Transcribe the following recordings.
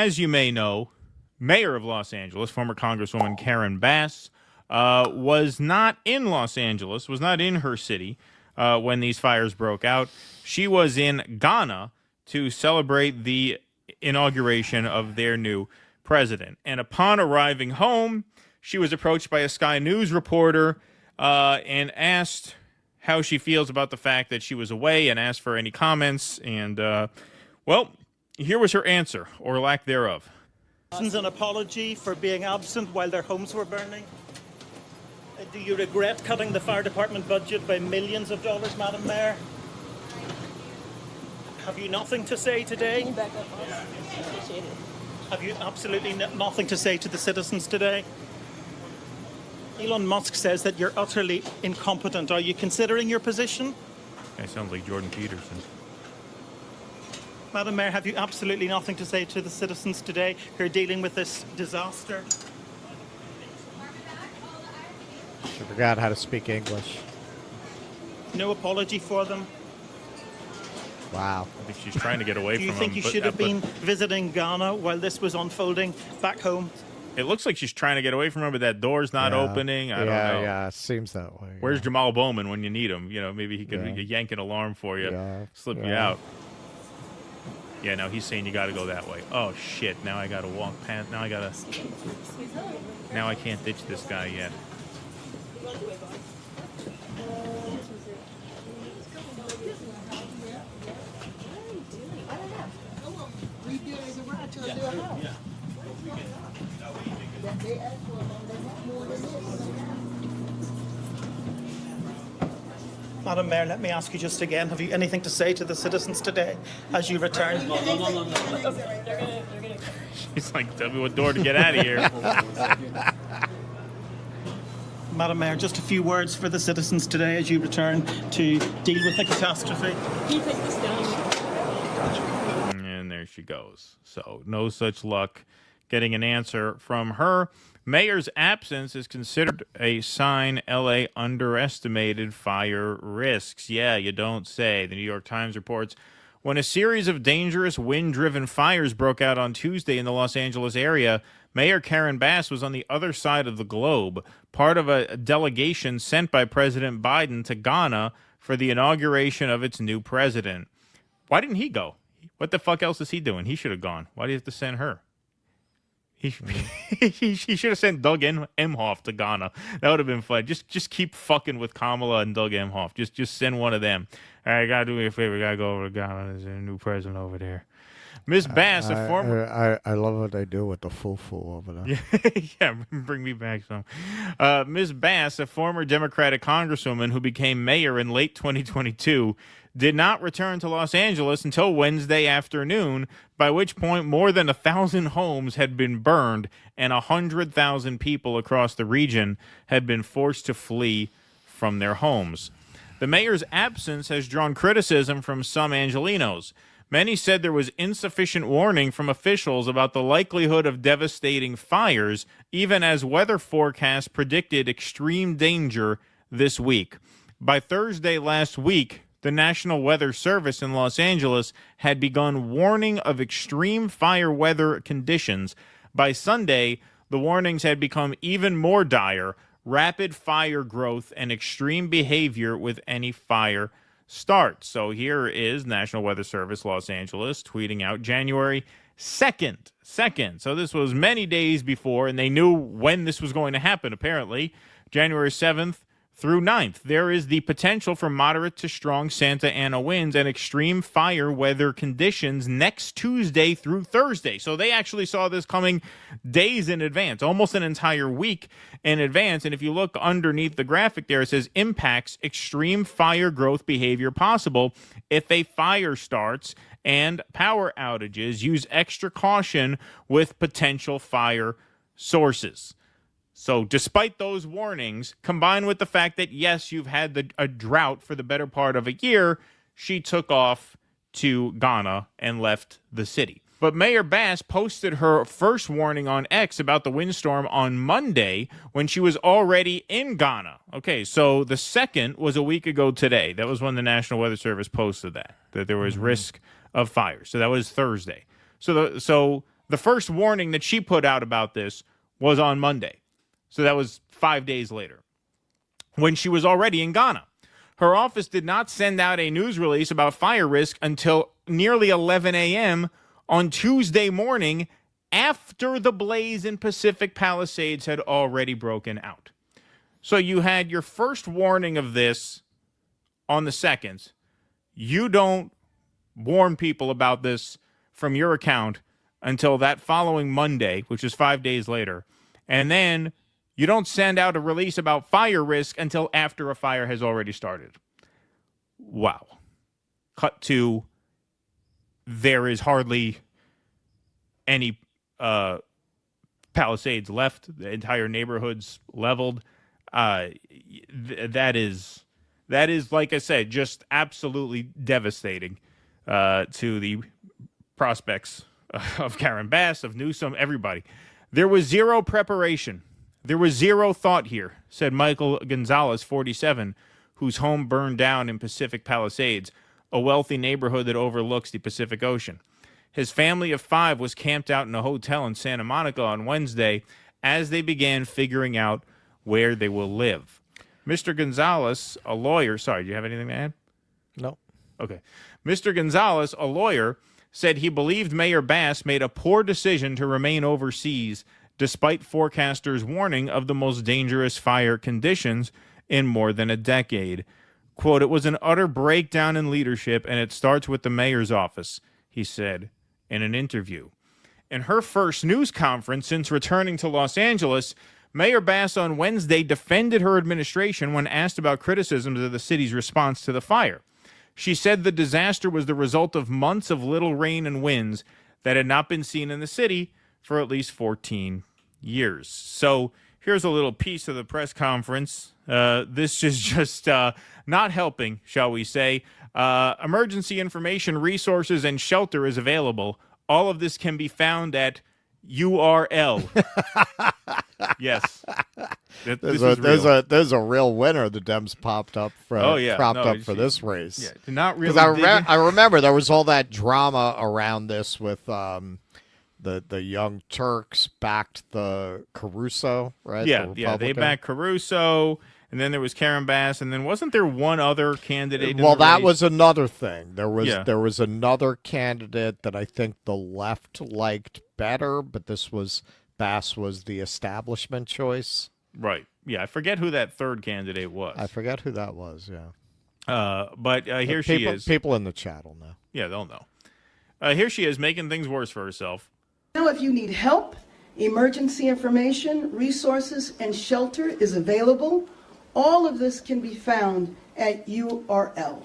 as you may know, Mayor of Los Angeles, former Congresswoman Karen Bass, was not in Los Angeles, was not in her city when these fires broke out. She was in Ghana to celebrate the inauguration of their new president. And upon arriving home, she was approached by a Sky News reporter and asked how she feels about the fact that she was away and asked for any comments. And, well, here was her answer, or lack thereof. An apology for being absent while their homes were burning. Do you regret cutting the fire department budget by millions of dollars, Madam Mayor? Have you nothing to say today? Have you absolutely nothing to say to the citizens today? Elon Musk says that you're utterly incompetent. Are you considering your position? That sounds like Jordan Peterson. Madam Mayor, have you absolutely nothing to say to the citizens today who are dealing with this disaster? She forgot how to speak English. No apology for them? Wow. I think she's trying to get away from him. Do you think you should have been visiting Ghana while this was unfolding back home? It looks like she's trying to get away from him, but that door's not opening. I don't know. Yeah, it seems that way. Where's Jamal Bowman when you need him? You know, maybe he could yank an alarm for you, slip you out. Yeah, no, he's saying you got to go that way. Oh, shit. Now I got to walk past. Now I can't ditch this guy yet. Madam Mayor, let me ask you just again, have you anything to say to the citizens today as you return? She's like, tell me what door to get out of here. Madam Mayor, just a few words for the citizens today as you return to deal with the catastrophe. Can you take this down? And there she goes. So no such luck getting an answer from her. Mayor's absence is considered a sign LA underestimated fire risks. Yeah, you don't say. The New York Times reports when a series of dangerous wind-driven fires broke out on Tuesday in the Los Angeles area, Mayor Karen Bass was on the other side of the globe, part of a delegation sent by President Biden to Ghana for the inauguration of its new president. Why didn't he go? What the fuck else is he doing? He should have gone. Why do you have to send her? He should have sent Doug Emhoff to Ghana. That would have been fun. Just keep fucking with Kamala and Doug Emhoff. Just send one of them. All right, gotta do me a favor. Gotta go over to Ghana. There's a new president over there. Ms. Bass, a former... I love what they do with the fufu over there. Yeah, bring me back some. Ms. Bass, a former Democratic congresswoman who became mayor in late 2022, did not return to Los Angeles until Wednesday afternoon, by which point more than 1,000 homes had been burned and 100,000 people across the region had been forced to flee from their homes. The mayor's absence has drawn criticism from some Angelenos. Many said there was insufficient warning from officials about the likelihood of devastating fires, even as weather forecasts predicted extreme danger this week. By Thursday last week, the National Weather Service in Los Angeles had begun warning of extreme fire weather conditions. By Sunday, the warnings had become even more dire: rapid fire growth and extreme behavior with any fire start. So here is National Weather Service Los Angeles tweeting out January 2nd. So this was many days before, and they knew when this was going to happen, apparently. January 7th through 9th. There is the potential for moderate to strong Santa Ana winds and extreme fire weather conditions next Tuesday through Thursday. So they actually saw this coming days in advance, almost an entire week in advance. And if you look underneath the graphic there, it says impacts extreme fire growth behavior possible if a fire starts and power outages. Use extra caution with potential fire sources. So despite those warnings, combined with the fact that, yes, you've had a drought for the better part of a year, she took off to Ghana and left the city. But Mayor Bass posted her first warning on X about the windstorm on Monday when she was already in Ghana. Okay, so the second was a week ago today. That was when the National Weather Service posted that there was risk of fire. So that was Thursday. So The first warning that she put out about this was on Monday. So that was 5 days later, when she was already in Ghana. Her office did not send out a news release about fire risk until nearly 11 a.m. on Tuesday morning, after the blaze in Pacific Palisades had already broken out. So you had your first warning of this on the 2nd. You don't warn people about this from your account until that following Monday, which is 5 days later. And then you don't send out a release about fire risk until after a fire has already started. Wow. Cut to, there is hardly any Palisades left. The entire neighborhood's leveled. That is, like I said, just absolutely devastating to the prospects of Karen Bass, of Newsom, everybody. There was zero preparation. There was zero thought here, said Michael Gonzalez, 47, whose home burned down in Pacific Palisades, a wealthy neighborhood that overlooks the Pacific Ocean. His family of 5 was camped out in a hotel in Santa Monica on Wednesday as they began figuring out where they will live. Mr. Gonzalez, a lawyer, sorry, do you have anything to add? No. Okay. Mr. Gonzalez, a lawyer, said he believed Mayor Bass made a poor decision to remain overseas despite forecasters' warning of the most dangerous fire conditions in more than a decade. Quote, "It was an utter breakdown in leadership, and it starts with the mayor's office," he said in an interview. In her first news conference since returning to Los Angeles, Mayor Bass on Wednesday defended her administration when asked about criticisms of the city's response to the fire. She said the disaster was the result of months of little rain and winds that had not been seen in the city for at least 14 years. So here's a little piece of the press conference. This is just not helping, shall we say. Emergency information, resources, and shelter is available. All of this can be found at URL. Yes. There's a real winner the Dems propped up for this race. Yeah, did not really. Because I remember there was all that drama around this with the Young Turks backed the Caruso, right? Yeah, they backed Caruso, and then there was Karen Bass, and then wasn't there one other candidate? Well, that race? was another thing. There was another candidate that I think the left liked better, but Bass was the establishment choice. Right. Yeah, I forget who that third candidate was. I forget who that was, yeah. But here she is. People in the chat will know. Yeah, they'll know. Here she is making things worse for herself. Now, if you need help, emergency information, resources, and shelter is available. All of this can be found at URL.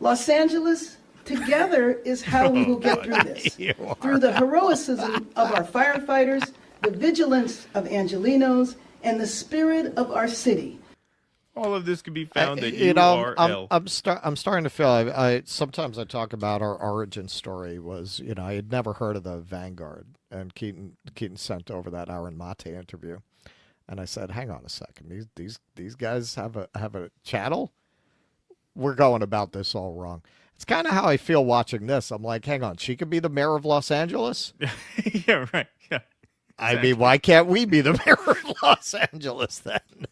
Los Angeles, together is how we will get through this. Through the heroism of our firefighters, the vigilance of Angelenos, and the spirit of our city. All of this can be found at URL. I'm starting to feel. Sometimes I talk about our origin story was, I had never heard of the Vanguard, and Keaton sent over that Aaron Mate interview, and I said, "Hang on a second, these guys have a channel. We're going about this all wrong." It's kind of how I feel watching this. I'm like, hang on, she could be the mayor of Los Angeles? Yeah, right. Yeah. Exactly. I mean, why can't we be the mayor of Los Angeles then?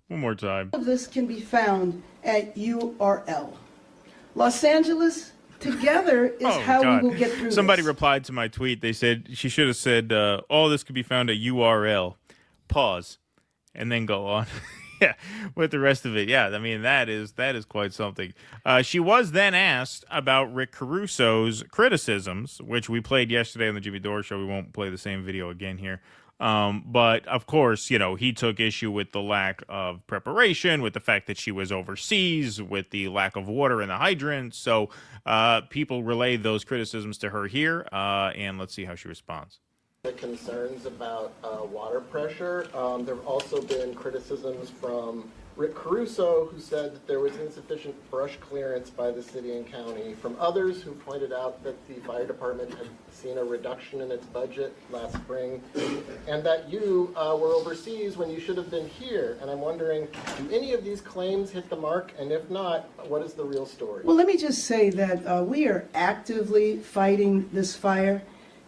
One more time. All of this can be found at URL. Los Angeles, together is how we will get through Somebody this. replied to my tweet. They said she should have said, all this could be found at URL. Pause. And then go on. Yeah, with the rest of it. Yeah, I mean, that is quite something. She was then asked about Rick Caruso's criticisms, which we played yesterday on the Jimmy Dore Show. We won't play the same video again here. But, of course, he took issue with the lack of preparation, with the fact that she was overseas, with the lack of water in the hydrants. So people relayed those criticisms to her here, and let's see how she responds. The concerns about water pressure. There have also been criticisms from Rick Caruso, who said that there was insufficient brush clearance by the city and county, from others who pointed out that the fire department had seen a reduction in its budget last spring, and that you were overseas when you should have been here. And I'm wondering, do any of these claims hit the mark? And if not, what is the real story? Well, let me just say that we are actively fighting this fire.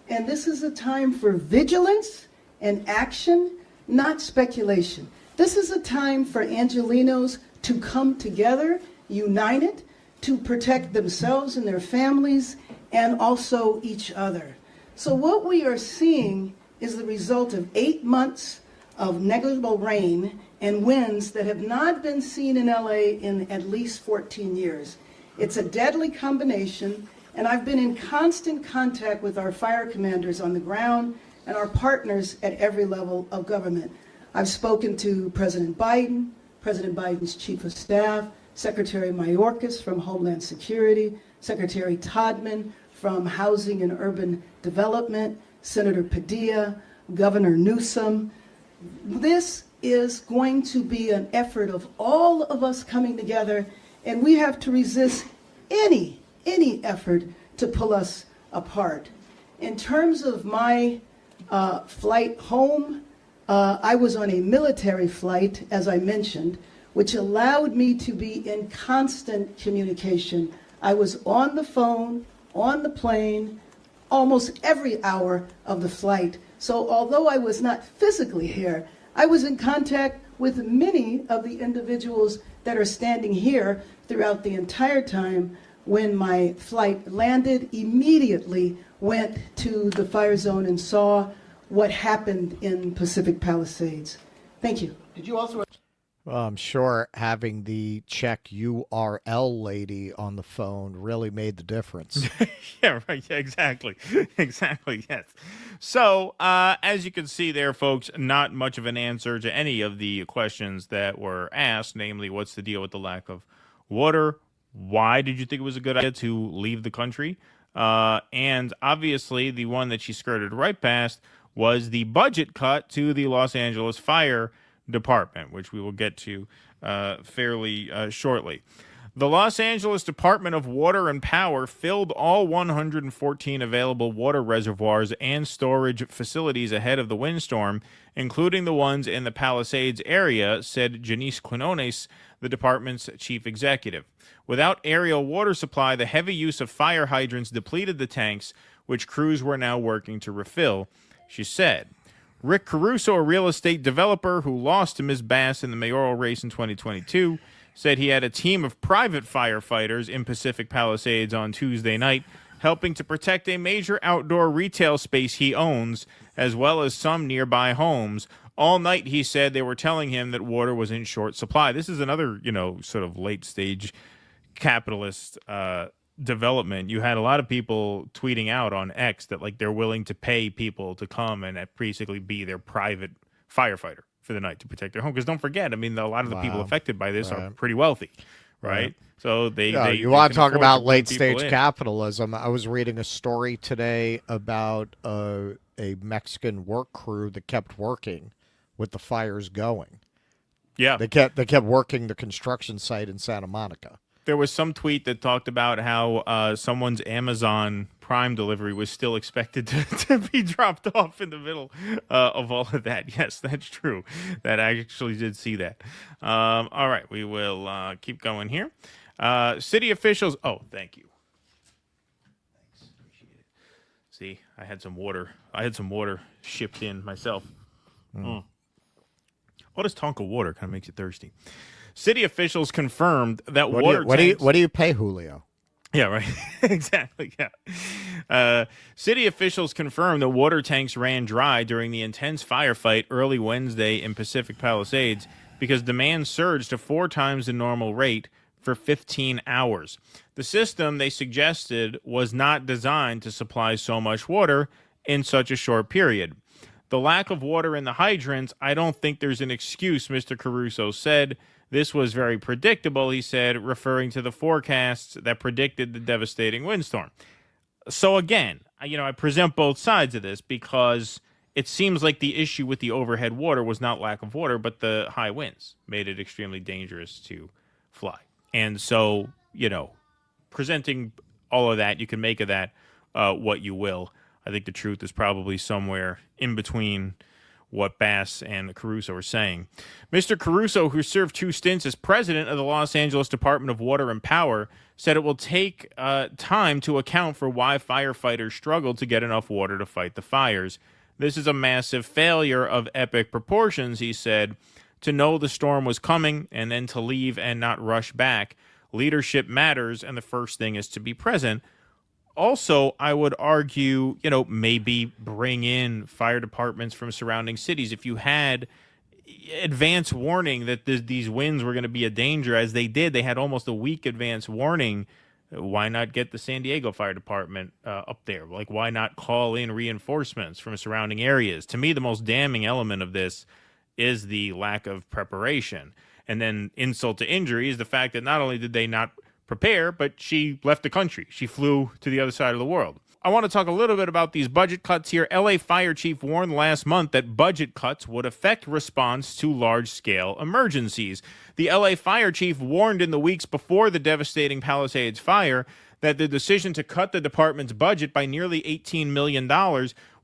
And this is a time for vigilance and action, not speculation. This is a time for Angelenos to come together, united, to protect themselves and their families, and also each other. So what we are seeing is the result of 8 months of negligible rain and winds that have not been seen in LA in at least 14 years. It's a deadly combination, and I've been in constant contact with our fire commanders on the ground and our partners at every level of government. I've spoken to President Biden's Chief of Staff, Secretary Mayorkas from Homeland Security, Secretary Todman from Housing and Urban Development, Senator Padilla, Governor Newsom. This is going to be an effort of all of us coming together, and we have to resist any effort to pull us apart. In terms of my flight home, I was on a military flight, as I mentioned, which allowed me to be in constant communication. I was on the phone, on the plane, almost every hour of the flight. So although I was not physically here, I was in contact with many of the individuals that are standing here throughout the entire time. When my flight landed, immediately went to the fire zone and saw what happened in Pacific Palisades. Thank you. Did you also? Well, I'm sure having the check URL lady on the phone really made the difference. Yeah, right. Yeah, exactly. Exactly. Yes. So, as you can see there, folks, not much of an answer to any of the questions that were asked, namely, what's the deal with the lack of water? Why did you think it was a good idea to leave the country? And obviously, the one that she skirted right past was the budget cut to the Los Angeles Fire Department, which we will get to fairly shortly. The Los Angeles Department of Water and Power filled all 114 available water reservoirs and storage facilities ahead of the windstorm, including the ones in the Palisades area, said Janice Quinones, the department's chief executive. Without aerial water supply, the heavy use of fire hydrants depleted the tanks, which crews were now working to refill, she said. Rick Caruso, a real estate developer who lost to Ms. Bass in the mayoral race in 2022, said he had a team of private firefighters in Pacific Palisades on Tuesday night, helping to protect a major outdoor retail space he owns, as well as some nearby homes. All night, he said, they were telling him that water was in short supply. This is another, sort of late-stage capitalist development. You had a lot of people tweeting out on X that they're willing to pay people to come and basically be their private firefighter for the night to protect their home. Because don't forget, a lot of the people affected by this are pretty wealthy, right? So you want to talk about late stage capitalism? I was reading a story today about a Mexican work crew that kept working with the fires going. Yeah, they kept working the construction site in Santa Monica. There was some tweet that talked about how someone's Amazon Prime delivery was still expected to be dropped off in the middle of all of that. Yes, that's true. That I actually did see that. All right, we will keep going here. City officials. Oh, thank you. Thanks, appreciate it. See, I had some water. Shipped in myself. All this Tonka water kind of makes you thirsty. City officials confirmed that What do you pay Julio? Yeah, right. Exactly. Yeah. City officials confirmed that water tanks ran dry during the intense firefight early Wednesday in Pacific Palisades because demand surged to 4 times the normal rate for 15 hours. The system, they suggested, was not designed to supply so much water in such a short period. The lack of water in the hydrants, I don't think there's an excuse, Mr. Caruso said. This was very predictable, he said, referring to the forecasts that predicted the devastating windstorm. So again, I present both sides of this because it seems like the issue with the overhead water was not lack of water, but the high winds made it extremely dangerous to fly. And so, presenting all of that, you can make of that what you will. I think the truth is probably somewhere in between what Bass and Caruso are saying. Mr. Caruso, who served 2 stints as president of the Los Angeles Department of Water and Power, said it will take time to account for why firefighters struggled to get enough water to fight the fires. This is a massive failure of epic proportions, he said. To know the storm was coming and then to leave and not rush back. Leadership matters, and the first thing is to be present. Also, I would argue, maybe bring in fire departments from surrounding cities. If you had advance warning that these winds were going to be a danger, as they did, they had almost a week advance warning. Why not get the San Diego Fire Department up there? Like, why not call in reinforcements from surrounding areas? To me, the most damning element of this is the lack of preparation. And then insult to injury is the fact that not only did they not prepare, but she left the country. She flew to the other side of the world. I want to talk a little bit about these budget cuts here. LA Fire Chief warned last month that budget cuts would affect response to large-scale emergencies. The LA Fire Chief warned in the weeks before the devastating Palisades fire that the decision to cut the department's budget by nearly $18 million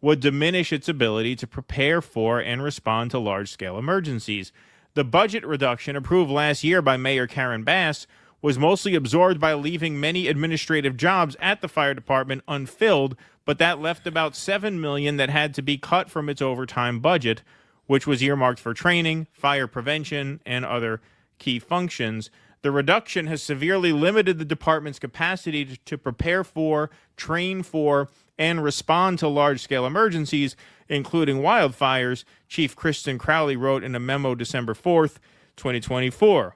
would diminish its ability to prepare for and respond to large-scale emergencies. The budget reduction approved last year by Mayor Karen Bass was mostly absorbed by leaving many administrative jobs at the fire department unfilled, but that left about $7 million that had to be cut from its overtime budget, which was earmarked for training, fire prevention, and other key functions. The reduction has severely limited the department's capacity to prepare for, train for, and respond to large-scale emergencies, including wildfires, Chief Kristen Crowley wrote in a memo December 4th, 2024.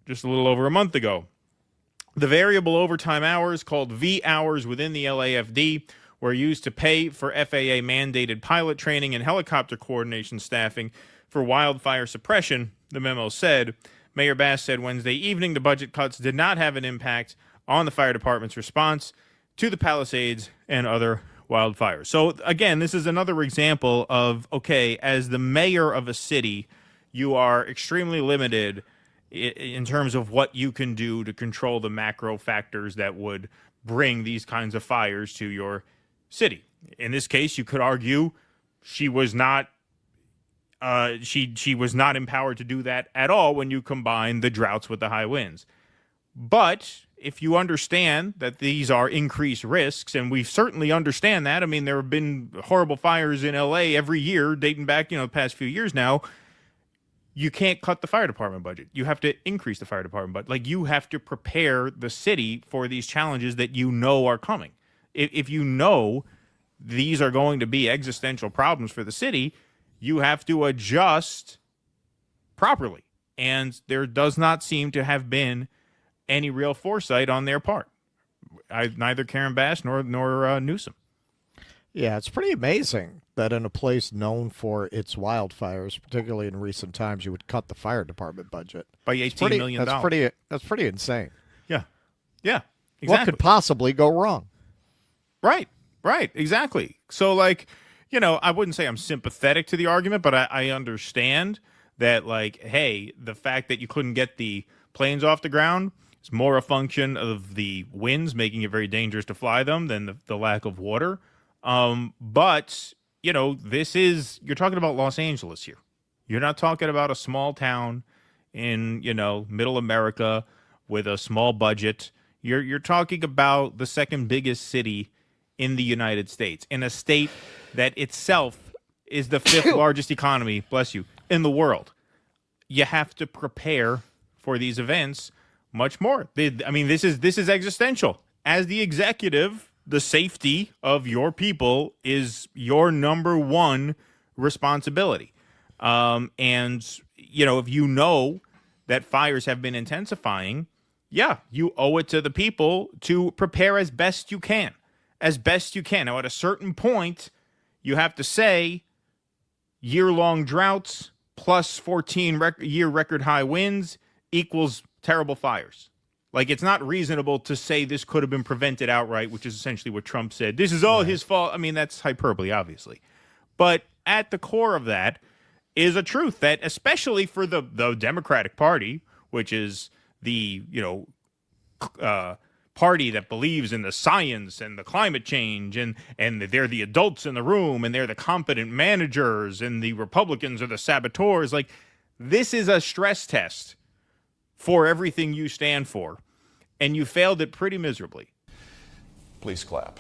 Just a little over a month ago. The variable overtime hours, called V hours within the LAFD, were used to pay for FAA-mandated pilot training and helicopter coordination staffing for wildfire suppression, the memo said. Mayor Bass said Wednesday evening the budget cuts did not have an impact on the fire department's response to the Palisades and other wildfires. So, again, this is another example of, okay, as the mayor of a city, you are extremely limited in terms of what you can do to control the macro factors that would bring these kinds of fires to your city. In this case, you could argue she was not she was not empowered to do that at all when you combine the droughts with the high winds. But if you understand that these are increased risks, and we certainly understand that, I mean, there have been horrible fires in LA every year dating back, the past few years now. You can't cut the fire department budget. You have to increase the fire department budget. Like, you have to prepare the city for these challenges that are coming. If you know these are going to be existential problems for the city, you have to adjust properly. And there does not seem to have been any real foresight on their part. Neither Karen Bass nor Newsom. Yeah, it's pretty amazing that in a place known for its wildfires, particularly in recent times, you would cut the fire department budget By $18 million. That's pretty insane. Yeah. Yeah. Exactly. What could possibly go wrong? Right. Exactly. So, I wouldn't say I'm sympathetic to the argument, but I understand that, hey, the fact that you couldn't get the planes off the ground is more a function of the winds making it very dangerous to fly them than the lack of water. But, you're talking about Los Angeles here. You're not talking about a small town in, middle America with a small budget. You're talking about the second biggest city in the United States, in a state that itself is the 5th largest economy, bless you, in the world. You have to prepare for these events much more. This is existential. As the executive, the safety of your people is your number one responsibility. If you know that fires have been intensifying, you owe it to the people to prepare as best you can. Now, at a certain point, you have to say year-long droughts plus 14-year record high winds equals terrible fires. It's not reasonable to say this could have been prevented outright, which is essentially what Trump said. This is all his fault. I mean, that's hyperbole, obviously. But at the core of that is a truth that, especially for the Democratic Party, which is the, party that believes in the science and the climate change, and they're the adults in the room, and they're the competent managers, and the Republicans are the saboteurs. Like, this is a stress test for everything you stand for, and you failed it pretty miserably. Please clap.